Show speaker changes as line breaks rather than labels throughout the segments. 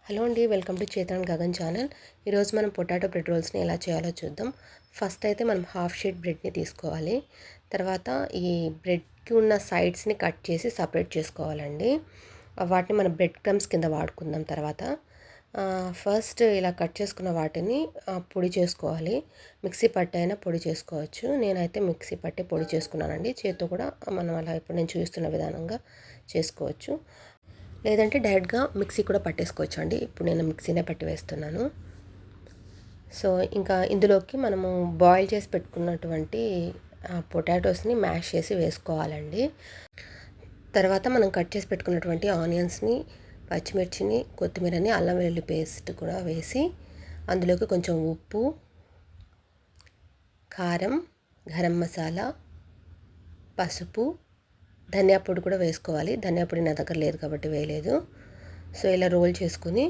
Hello అండి, welcome to Chetan Gagan channel. ఈరోజు మనం పొటాటో బ్రెడ్ రోల్స్ని ఎలా చేయాలో చూద్దాం. ఫస్ట్ అయితే మనం హాఫ్ షీట్ బ్రెడ్ని తీసుకోవాలి. తర్వాత ఈ బ్రెడ్కి ఉన్న సైడ్స్ని కట్ చేసి సపరేట్ చేసుకోవాలండి. వాటిని మనం బ్రెడ్ క్రమ్స్ కింద వాడుకుందాం. తర్వాత ఫస్ట్ ఇలా కట్ చేసుకున్న వాటిని పొడి చేసుకోవాలి. మిక్సీ పట్టి అయినా పొడి చేసుకోవచ్చు. నేనైతే మిక్సీ పట్టి పొడి చేసుకున్నానండి. చేతితో కూడా మనం అలా ఇప్పుడు నేను చూస్తున్న విధానంగా చేసుకోవచ్చు, లేదంటే డైరెక్ట్గా మిక్సీ కూడా పట్టేసుకోవచ్చు అండి. ఇప్పుడు నేను మిక్సీనే పట్టి వేస్తున్నాను. సో ఇంకా ఇందులోకి మనము బాయిల్ చేసి పెట్టుకున్నటువంటి పొటాటోస్ని మ్యాష్ చేసి వేసుకోవాలండి. తర్వాత మనం కట్ చేసి పెట్టుకున్నటువంటి ఆనియన్స్ని, పచ్చిమిర్చిని, కొత్తిమీరని, అల్లం వెల్లుల్లి పేస్ట్ కూడా వేసి అందులోకి కొంచెం ఉప్పు, కారం, గరం మసాలా, పసుపు, ధనియా పొడి కూడా వేసుకోవాలి. ధనియా పొడి నా దగ్గర లేదు కాబట్టి వేయలేదు. సో ఇలా రోల్ చేసుకుని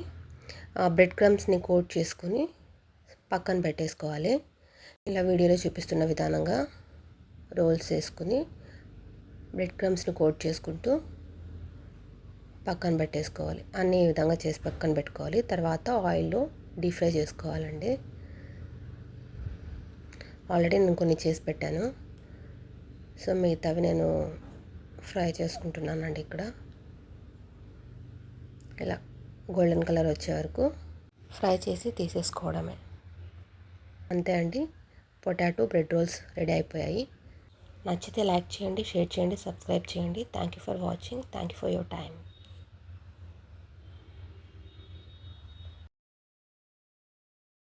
బ్రెడ్ క్రమ్స్ని కోట్ చేసుకుని పక్కన పెట్టేసుకోవాలి. ఇలా వీడియోలో చూపిస్తున్న విధానంగా రోల్స్ వేసుకుని బ్రెడ్ క్రమ్స్ని కోట్ చేసుకుంటూ పక్కన పెట్టేసుకోవాలి. అన్ని ఈ విధంగా చేసి పక్కన పెట్టుకోవాలి. తర్వాత ఆయిల్లో డీప్ ఫ్రై చేసుకోవాలండి. ఆల్రెడీ నేను కొన్ని చేసి పెట్టాను. సో మిగతావి నేను ఫ్రై చేసుకుంటున్నానండి. ఇక్కడ ఇలా గోల్డెన్ కలర్ వచ్చే వరకు ఫ్రై చేసి తీసేసుకోవడమే. అంతే అండి, పొటాటో బ్రెడ్ రోల్స్ రెడీ అయిపోయాయి. నచ్చితే లైక్ చేయండి, షేర్ చేయండి, సబ్స్క్రైబ్ చేయండి. Thank you for watching. Thank you for your time.